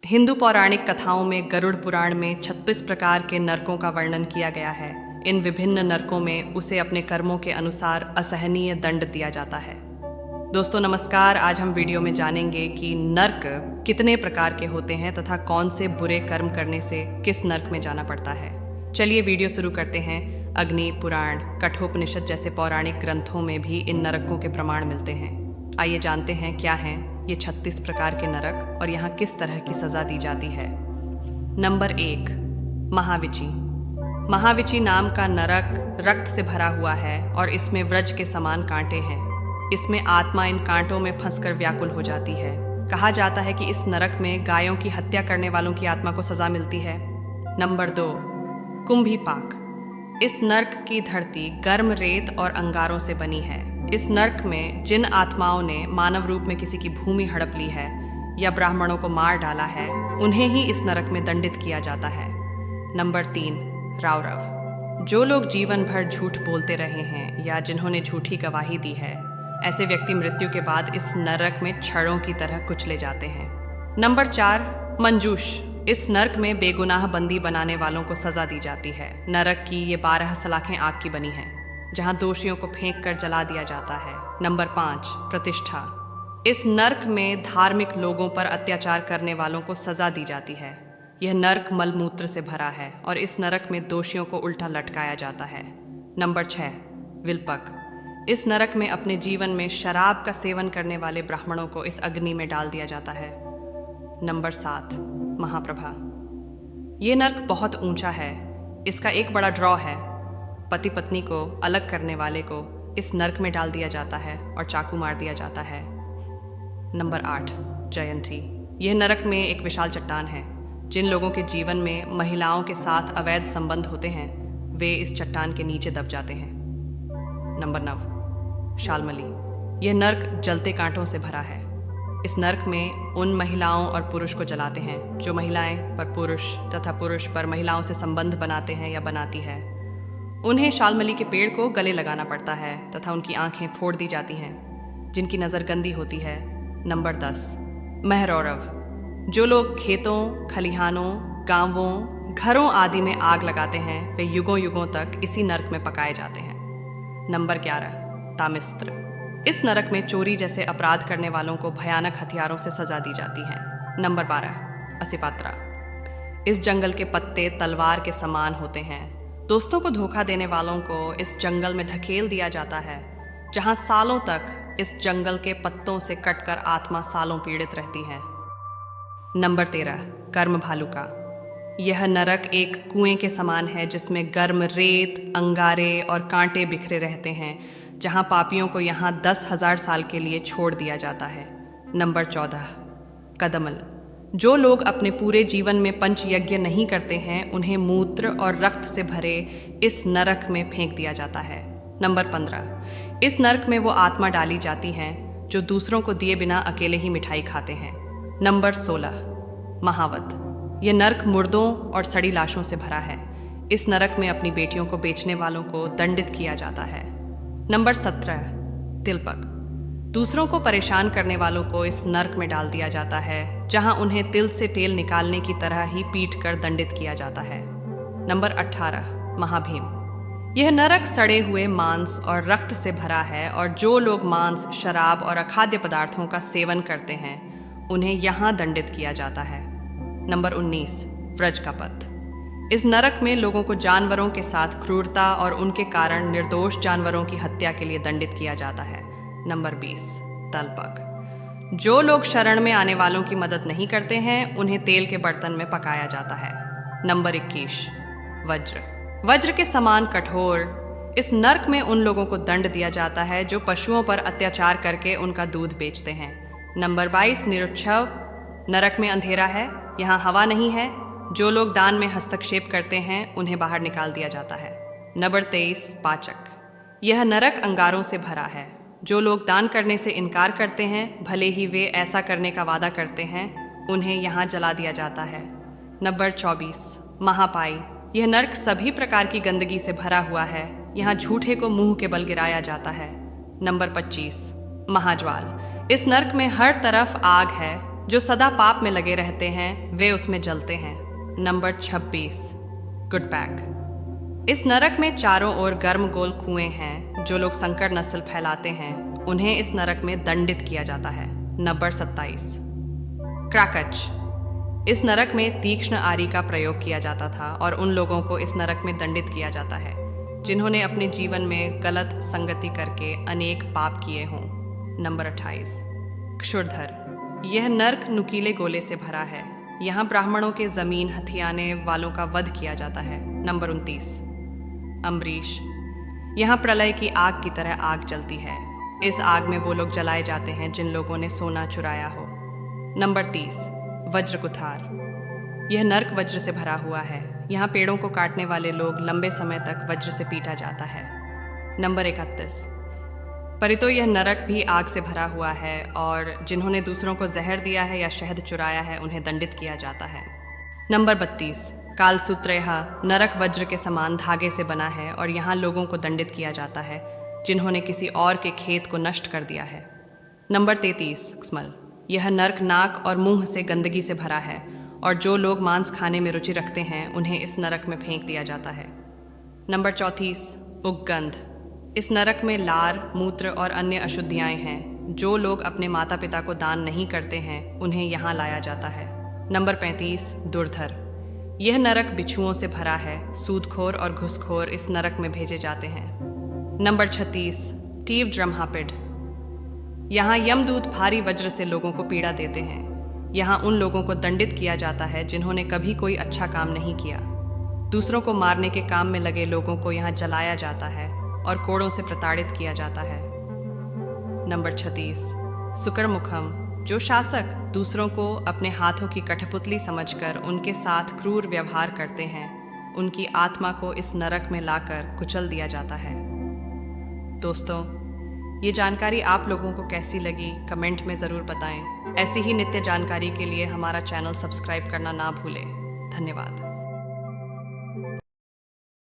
हिंदू पौराणिक कथाओं में गरुड़ पुराण में 36 प्रकार के नरकों का वर्णन किया गया है। इन विभिन्न नरकों में उसे अपने कर्मों के अनुसार असहनीय दंड दिया जाता है। दोस्तों नमस्कार, आज हम वीडियो में जानेंगे कि नर्क कितने प्रकार के होते हैं तथा कौन से बुरे कर्म करने से किस नर्क में जाना पड़ता है। चलिए वीडियो शुरू करते हैं। अग्नि पुराण, कठोपनिषद जैसे पौराणिक ग्रंथों में भी इन नरकों के प्रमाण मिलते हैं। आइए जानते हैं क्या हैं ये 36 प्रकार के नरक और यहाँ किस तरह की सजा दी जाती है। नंबर 1, महाविची। महाविची नाम का नरक रक्त से भरा हुआ है और इसमें व्रज के समान कांटे हैं। इसमें आत्मा इन कांटों में फंसकर व्याकुल हो जाती है। कहा जाता है कि इस नरक में गायों की हत्या करने वालों की आत्मा को सजा मिलती है। नंबर 2, कुंभीपाक। इस नर्क की धरती गर्म रेत और अंगारों से बनी है। इस नर्क में जिन आत्माओं ने मानव रूप में किसी की भूमि हड़प ली है या ब्राह्मणों को मार डाला है, उन्हें ही इस नरक में दंडित किया जाता है। नंबर 3, रावरव। जो लोग जीवन भर झूठ बोलते रहे हैं या जिन्होंने झूठी गवाही दी है, ऐसे व्यक्ति मृत्यु के बाद इस नरक में छड़ों की तरह कुचले जाते हैं। नंबर 4, मंजूष। इस नरक में बेगुनाह बंदी बनाने वालों को सजा दी जाती है। नरक की ये 12 सलाखें आग की बनी हैं, जहां दोषियों को फेंक कर जला दिया जाता है। नंबर 5, प्रतिष्ठा। इस नरक में धार्मिक लोगों पर अत्याचार करने वालों को सजा दी जाती है। यह नरक मलमूत्र से भरा है और इस नरक में दोषियों को उल्टा लटकाया जाता है। नंबर 6, विल्पक। इस नरक में अपने जीवन में शराब का सेवन करने वाले ब्राह्मणों को इस अग्नि में डाल दिया जाता है। नंबर 7, महाप्रभा। ये नरक बहुत ऊंचा है। इसका एक बड़ा ड्रॉ है। पति पत्नी को अलग करने वाले को इस नरक में डाल दिया जाता है और चाकू मार दिया जाता है। नंबर 8, जयंती। यह नरक में एक विशाल चट्टान है। जिन लोगों के जीवन में महिलाओं के साथ अवैध संबंध होते हैं, वे इस चट्टान के नीचे दब जाते हैं। नंबर 9, शालमली। यह नरक जलते कांटों से भरा है। इस नरक में उन महिलाओं और पुरुष को जलाते हैं जो महिलाएं पर पुरुष तथा पुरुष पर महिलाओं से संबंध बनाते हैं या बनाती है। उन्हें शालमली के पेड़ को गले लगाना पड़ता है तथा उनकी आंखें फोड़ दी जाती हैं, जिनकी नज़र गंदी होती है। नंबर 10, महरौरव। जो लोग खेतों, खलिहानों, गांवों, घरों आदि में आग लगाते हैं, वे युगों युगों तक इसी नरक में पकाए जाते हैं। नंबर 11, तामिस्त्र। इस नरक में चोरी जैसे अपराध करने वालों को भयानक हथियारों से सजा दी जाती है। नंबर 12, असिपात्रा। इस जंगल के पत्ते तलवार के समान होते हैं। दोस्तों को धोखा देने वालों को इस जंगल में धकेल दिया जाता है, जहां सालों तक इस जंगल के पत्तों से कटकर आत्मा सालों पीड़ित रहती है। नंबर 13, कर्म भालुका। यह नरक एक कुएं के समान है जिसमें गर्म रेत, अंगारे और कांटे बिखरे रहते हैं, जहां पापियों को यहां 10,000 साल के लिए छोड़ दिया जाता है। नंबर 14, कदमल। जो लोग अपने पूरे जीवन में पंच यज्ञ नहीं करते हैं, उन्हें मूत्र और रक्त से भरे इस नरक में फेंक दिया जाता है। नंबर 15, इस नरक में वो आत्मा डाली जाती हैं जो दूसरों को दिए बिना अकेले ही मिठाई खाते हैं। नंबर 16, महावत। यह नरक मुर्दों और सड़ी लाशों से भरा है। इस नरक में अपनी बेटियों को बेचने वालों को दंडित किया जाता है। नंबर 17, तिलपक। दूसरों को परेशान करने वालों को इस नरक में डाल दिया जाता है, जहां उन्हें तिल से तेल निकालने की तरह ही पीट कर दंडित किया जाता है। नंबर 18, महाभीम। यह नरक सड़े हुए मांस और रक्त से भरा है और जो लोग मांस, शराब और अखाद्य पदार्थों का सेवन करते हैं, उन्हें यहां दंडित किया जाता है। नंबर 19, व्रज का पथ। इस नरक में लोगों को जानवरों के साथ क्रूरता और उनके कारण निर्दोष जानवरों की हत्या के लिए दंडित किया जाता है। नंबर 20, तलपक। जो लोग शरण में आने वालों की मदद नहीं करते हैं, उन्हें तेल के बर्तन में पकाया जाता है। नंबर 21, वज्र। वज्र के समान कठोर इस नरक में उन लोगों को दंड दिया जाता है जो पशुओं पर अत्याचार करके उनका दूध बेचते हैं। नंबर 22, निरुच्छव। नरक में अंधेरा है, यहाँ हवा नहीं है। जो लोग दान में हस्तक्षेप करते हैं, उन्हें बाहर निकाल दिया जाता है। नंबर 23, पाचक। यह नरक अंगारों से भरा है। जो लोग दान करने से इनकार करते हैं, भले ही वे ऐसा करने का वादा करते हैं, उन्हें यहाँ जला दिया जाता है। नंबर 24, महापाई। यह नरक सभी प्रकार की गंदगी से भरा हुआ है। यहाँ झूठे को मुंह के बल गिराया जाता है। नंबर 25, महाज्वाल। इस नरक में हर तरफ आग है। जो सदा पाप में लगे रहते हैं वे उसमें जलते हैं। Number 26, good pack. इस नरक में चारों ओर गर्म गोल कुएं हैं। जो लोग संकर नस्ल फैलाते हैं उन्हें इस नरक में दंडित किया जाता है। नंबर 27, क्रैकच। इस नरक में तीक्ष्ण आरी का प्रयोग किया जाता था और उन लोगों को इस नरक में दंडित किया जाता है जिन्होंने अपने जीवन में गलत संगति करके अनेक पाप किए हों। नंबर 28, क्षुरधर। यह नर्क नुकीले गोले से भरा है। यहाँ ब्राह्मणों के जमीन हथियाने वालों का वध किया जाता है। नंबर 29, अम्बरीश। यहाँ प्रलय की आग की तरह आग जलती है। इस आग में वो लोग जलाए जाते हैं जिन लोगों ने सोना चुराया हो। नंबर 30, वज्रकुठार। यह नर्क वज्र से भरा हुआ है। यहाँ पेड़ों को काटने वाले लोग लंबे समय तक वज्र से पीटा जाता है। नंबर 31, परितो। यह नरक भी आग से भरा हुआ है और जिन्होंने दूसरों को जहर दिया है या शहद चुराया है उन्हें दंडित किया जाता है। नंबर 32, कालसूत्र। यह नरक वज्र के समान धागे से बना है और यहाँ लोगों को दंडित किया जाता है जिन्होंने किसी और के खेत को नष्ट कर दिया है। Number 33, small. यह नर्क नाक और मुंह से गंदगी से भरा है और जो लोग मांस खाने में रुचि रखते हैं उन्हें इस नरक में फेंक दिया जाता है। नंबर 34, उगगंध। इस नरक में लार, मूत्र और अन्य अशुद्धियाँ हैं। जो लोग अपने माता पिता को दान नहीं करते हैं उन्हें यहाँ लाया जाता है। नंबर 35, दुर्धर। यह नरक बिच्छुओं से भरा है। सूदखोर और घुसखोर इस नरक में भेजे जाते हैं। नंबर 36, टीव ड्रमहापिड। यहाँ यमदूत भारी वज्र से लोगों को पीड़ा देते हैं। यहाँ उन लोगों को दंडित किया जाता है जिन्होंने कभी कोई अच्छा काम नहीं किया। दूसरों को मारने के काम में लगे लोगों को यहाँ जलाया जाता है और कोड़ों से प्रताड़ित किया जाता है। नंबर 36, सुकरमुखम। जो शासक दूसरों को अपने हाथों की कठपुतली समझकर उनके साथ क्रूर व्यवहार करते हैं उनकी आत्मा को इस नरक में लाकर कुचल दिया जाता है। दोस्तों, ये जानकारी आप लोगों को कैसी लगी कमेंट में ज़रूर बताएं। ऐसी ही नित्य जानकारी के लिए हमारा चैनल सब्सक्राइब करना ना भूलें। धन्यवाद।